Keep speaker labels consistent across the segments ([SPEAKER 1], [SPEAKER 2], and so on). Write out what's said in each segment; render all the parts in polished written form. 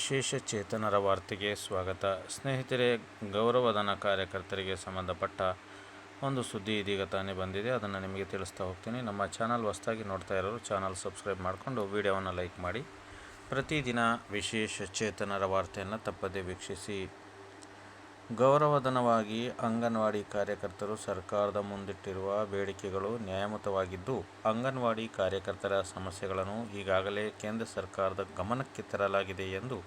[SPEAKER 1] ವಿಶೇಷ ಚೇತನರ ವಾರ್ತೆಗೆ ಸ್ವಾಗತ. ಸ್ನೇಹಿತರೆ, ಗೌರವಧನ ಕಾರ್ಯಕರ್ತರಿಗೆ ಸಂಬಂಧಪಟ್ಟ ಒಂದು ಸುದ್ದಿ ಇದೀಗ ತಾನೇ ಬಂದಿದೆ. ಅದನ್ನು ನಿಮಗೆ ತಿಳಿಸ್ತಾ ಹೋಗ್ತೀನಿ. ನಮ್ಮ ಚಾನಲ್ ಹೊಸದಾಗಿ ನೋಡ್ತಾ ಇರೋರು ಚಾನಲ್ ಸಬ್ಸ್ಕ್ರೈಬ್ ಮಾಡಿಕೊಂಡು ವಿಡಿಯೋವನ್ನು ಲೈಕ್ ಮಾಡಿ. ಪ್ರತಿದಿನ ವಿಶೇಷ ಚೇತನರ ವಾರ್ತೆಯನ್ನು ತಪ್ಪದೇ ವೀಕ್ಷಿಸಿ. ಗೌರವಧನವಾಗಿ ಅಂಗನವಾಡಿ ಕಾರ್ಯಕರ್ತರು ಸರ್ಕಾರದ ಮುಂದಿಟ್ಟಿರುವ ಬೇಡಿಕೆಗಳು ನ್ಯಾಯಯುತವಾಗಿದ್ದು, ಅಂಗನವಾಡಿ ಕಾರ್ಯಕರ್ತರ ಸಮಸ್ಯೆಗಳನ್ನು ಈಗಾಗಲೇ ಕೇಂದ್ರ ಸರ್ಕಾರದ ಗಮನಕ್ಕೆ ತರಲಾಗಿದೆ ಎಂದು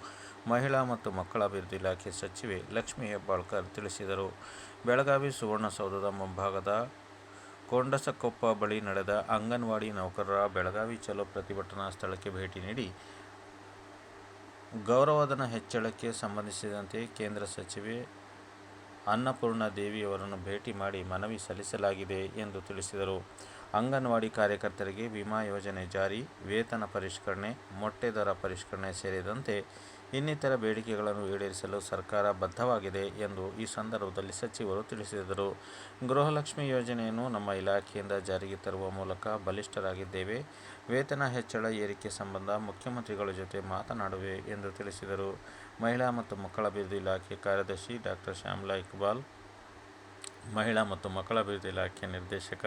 [SPEAKER 1] ಮಹಿಳಾ ಮತ್ತು ಮಕ್ಕಳ ಅಭಿವೃದ್ಧಿ ಇಲಾಖೆ ಸಚಿವೆ ಲಕ್ಷ್ಮೀ ಹೆಬ್ಬಾಳ್ಕರ್ ತಿಳಿಸಿದರು. ಬೆಳಗಾವಿ ಸುವರ್ಣಸೌಧದ ಮುಂಭಾಗದ ಕೊಂಡಸಕೊಪ್ಪ ಬಳಿ ನಡೆದ ಅಂಗನವಾಡಿ ನೌಕರರ ಬೆಳಗಾವಿ ಚಲೋ ಪ್ರತಿಭಟನಾ ಸ್ಥಳಕ್ಕೆ ಭೇಟಿ ನೀಡಿ ಗೌರವಧನ ಹೆಚ್ಚಳಕ್ಕೆ ಸಂಬಂಧಿಸಿದಂತೆ ಕೇಂದ್ರ ಸಚಿವೆ ಅನ್ನಪೂರ್ಣ ದೇವಿಯವರನ್ನು ಭೇಟಿ ಮಾಡಿ ಮನವಿ ಸಲ್ಲಿಸಲಾಗಿದೆ ಎಂದು ತಿಳಿಸಿದರು. ಅಂಗನವಾಡಿ ಕಾರ್ಯಕರ್ತರಿಗೆ ವಿಮಾ ಯೋಜನೆ ಜಾರಿ, ವೇತನ ಪರಿಷ್ಕರಣೆ, ಮೊಟ್ಟೆ ದರ ಪರಿಷ್ಕರಣೆ ಸೇರಿದಂತೆ ಇನ್ನಿತರ ಬೇಡಿಕೆಗಳನ್ನು ಈಡೇರಿಸಲು ಸರ್ಕಾರ ಬದ್ಧವಾಗಿದೆ ಎಂದು ಈ ಸಂದರ್ಭದಲ್ಲಿ ಸಚಿವರು ತಿಳಿಸಿದರು. ಗೃಹಲಕ್ಷ್ಮಿ ಯೋಜನೆಯನ್ನು ನಮ್ಮ ಇಲಾಖೆಯಿಂದ ಜಾರಿಗೆ ತರುವ ಮೂಲಕ ಬಲಿಷ್ಠರಾಗಿದ್ದೇವೆ. ವೇತನ ಹೆಚ್ಚಳ ಏರಿಕೆ ಸಂಬಂಧ ಮುಖ್ಯಮಂತ್ರಿಗಳ ಜೊತೆ ಮಾತನಾಡುವೆ ಎಂದು ತಿಳಿಸಿದರು. ಮಹಿಳಾ ಮತ್ತು ಮಕ್ಕಳ ಅಭಿವೃದ್ಧಿ ಇಲಾಖೆ ಕಾರ್ಯದರ್ಶಿ ಡಾಕ್ಟರ್ ಶ್ಯಾಮಲಾ ಇಕ್ಬಾಲ್, ಮಹಿಳಾ ಮತ್ತು ಮಕ್ಕಳ ಅಭಿವೃದ್ಧಿ ಇಲಾಖೆ ನಿರ್ದೇಶಕ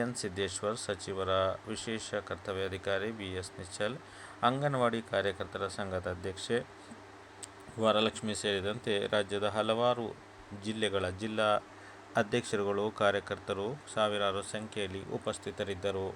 [SPEAKER 1] ಎನ್ ಸಿದ್ದೇಶ್ವರ್, ಸಚಿವರ ವಿಶೇಷ ಕರ್ತವ್ಯಾಧಿಕಾರಿ ಬಿ.ಎಸ್. ನಿಶ್ಚಲ್, ಅಂಗನವಾಡಿ ಕಾರ್ಯಕರ್ತರ ಸಂಘದ ಅಧ್ಯಕ್ಷೆ ವರಲಕ್ಷ್ಮಿ ಸೇರಿದಂತೆ ರಾಜ್ಯದ ಹಲವಾರು ಜಿಲ್ಲೆಗಳ ಜಿಲ್ಲಾ ಅಧ್ಯಕ್ಷರುಗಳು, ಕಾರ್ಯಕರ್ತರು ಸಾವಿರಾರು ಸಂಖ್ಯೆಯಲ್ಲಿ ಉಪಸ್ಥಿತರಿದ್ದರು.